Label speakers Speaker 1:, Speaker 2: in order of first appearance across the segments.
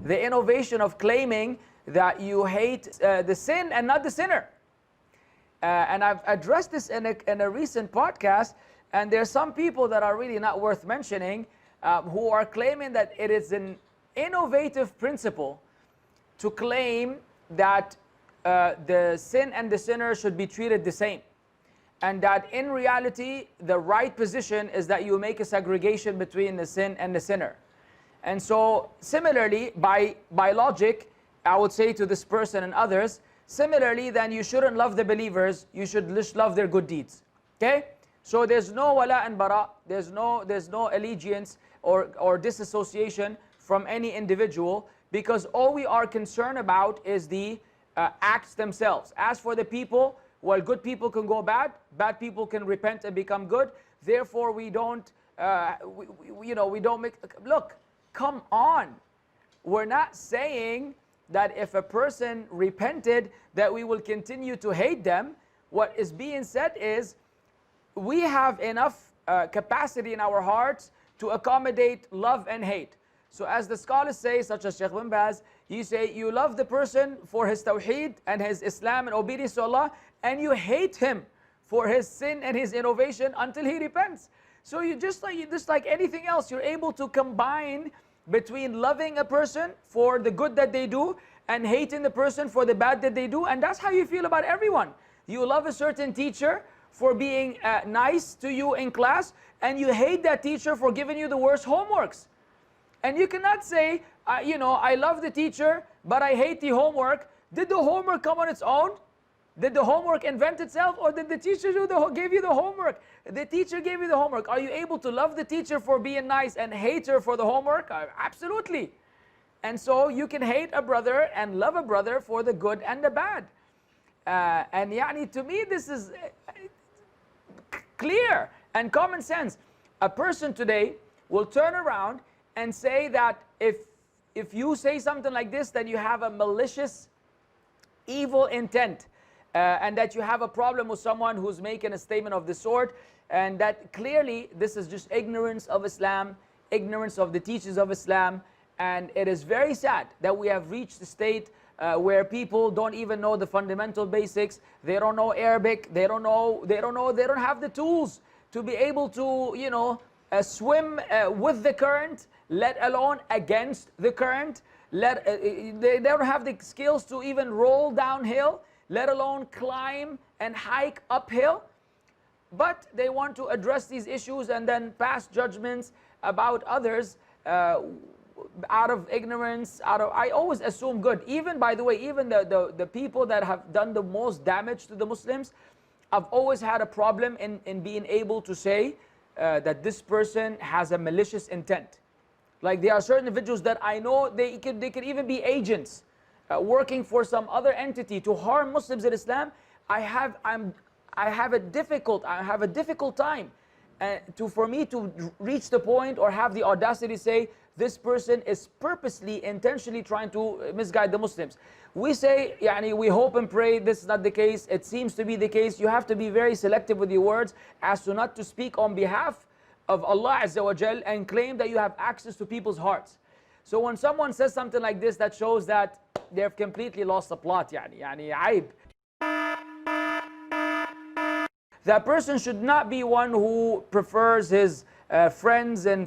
Speaker 1: the innovation of claiming that you hate the sin and not the sinner. And I've addressed this in a recent podcast, and there are some people that are really not worth mentioning who are claiming that it is an innovative principle to claim that the sin and the sinner should be treated the same. And that in reality, the right position is that you make a segregation between the sin and the sinner. And so similarly, by logic, I would say to this person and others, similarly, then you shouldn't love the believers, you should just love their good deeds. Okay? So there's no wala and bara, there's no allegiance or disassociation from any individual, because all we are concerned about is the acts themselves. As for the people, well, good people can go bad people can repent and become good. Therefore, we don't, we don't make, look, come on. We're not saying that if a person repented, that we will continue to hate them. What is being said is, we have enough capacity in our hearts to accommodate love and hate. So as the scholars say, such as Sheikh bin Baz, you say you love the person for his tawheed and his Islam and obedience to Allah, and you hate him for his sin and his innovation until he repents. So you just like anything else, you're able to combine between loving a person for the good that they do and hating the person for the bad that they do. And that's how you feel about everyone. You love a certain teacher for being nice to you in class, and you hate that teacher for giving you the worst homeworks. And you cannot say, I love the teacher, but I hate the homework. Did the homework come on its own? Did the homework invent itself, or did the teacher give you the homework? The teacher gave you the homework. Are you able to love the teacher for being nice and hate her for the homework? Absolutely. And so you can hate a brother and love a brother for the good and the bad. And to me, this is clear and common sense. A person today will turn around and say that if you say something like this, then you have a malicious, evil intent. And that you have a problem with someone who's making a statement of this sort, and that clearly this is just ignorance of Islam, ignorance of the teachings of Islam. And it is very sad that we have reached a state where people don't even know the fundamental basics. They don't know Arabic. They don't have the tools to be able to, swim with the current, let alone against the current. They don't have the skills to even roll downhill, let alone climb and hike uphill. But they want to address these issues and then pass judgments about others out of ignorance, I always assume good. Even, by the way, even the people that have done the most damage to the Muslims, I've always had a problem in being able to say that this person has a malicious intent. Like, there are certain individuals that I know they could even be agents working for some other entity to harm Muslims in Islam. I have a difficult time for me to reach the point or have the audacity to say this person is purposely, intentionally trying to misguide the Muslims. We say, we hope and pray this is not the case. It seems to be the case. You have to be very selective with your words as to not to speak on behalf of Allah Azza wa Jal and claim that you have access to people's hearts. So when someone says something like this, that shows that they've completely lost the plot. عيب. That person should not be one who prefers his friends and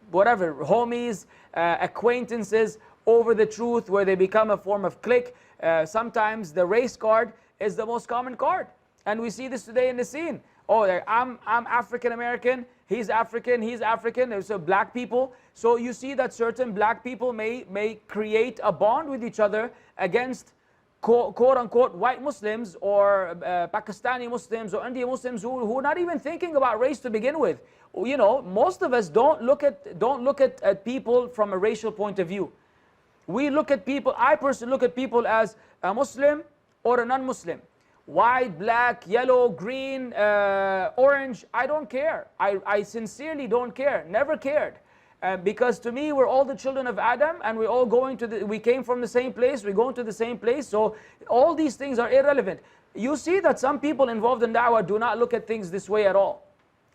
Speaker 1: whatever, homies, acquaintances over the truth, where they become a form of clique. Sometimes the race card is the most common card, and we see this today in the scene. Oh, I'm African American, he's African, so black people. So you see that certain black people may create a bond with each other against quote unquote white Muslims or Pakistani Muslims or Indian Muslims who are not even thinking about race to begin with. Most of us don't look at people from a racial point of view. We look at people, I personally look at people as a Muslim or a non-Muslim. White, black, yellow, green, orange, I don't care. I sincerely don't care, never cared. Because to me, we're all the children of Adam, and we're all we came from the same place, we're going to the same place, so all these things are irrelevant. You see that some people involved in da'wah do not look at things this way at all.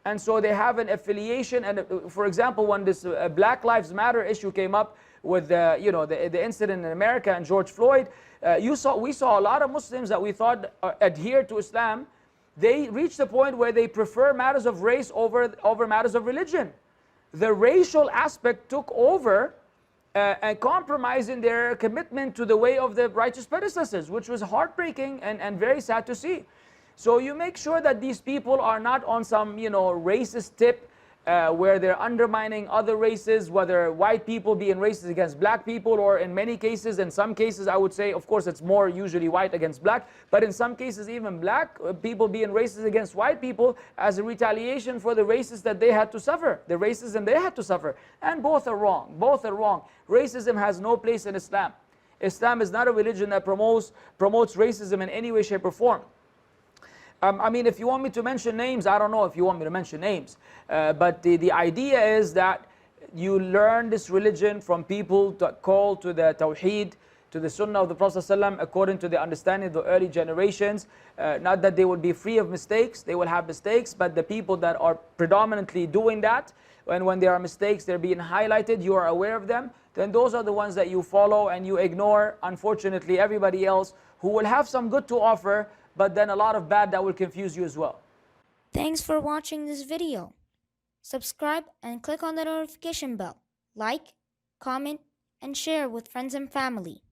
Speaker 1: And so they have an affiliation. And for example, when this Black Lives Matter issue came up with the incident in America and George Floyd, we saw a lot of Muslims that we thought adhere to Islam. They reached a point where they prefer matters of race over matters of religion. The racial aspect took over and compromising their commitment to the way of the righteous predecessors, which was heartbreaking and very sad to see. So you make sure that these people are not on some racist tip where they're undermining other races, whether white people being racist against black people, or in many cases, in some cases I would say, of course it's more usually white against black, but in some cases even black people being racist against white people as a retaliation for the racism that they had to suffer, the racism they had to suffer. And both are wrong, both are wrong. Racism has no place in Islam. Islam is not a religion that promotes racism in any way, shape or form. I mean, if you want me to mention names, I don't know if you want me to mention names. But the idea is that you learn this religion from people that call to the Tawheed, to the Sunnah of the Prophet ﷺ, according to the understanding of the early generations. Not that they will be free of mistakes, they will have mistakes, but the people that are predominantly doing that, when there are mistakes, they're being highlighted, you are aware of them, then those are the ones that you follow, and you ignore, unfortunately, everybody else who will have some good to offer, but then a lot of bad that will confuse you as well.
Speaker 2: Thanks for watching this video. Subscribe and click on the notification bell. Like, comment, and share with friends and family.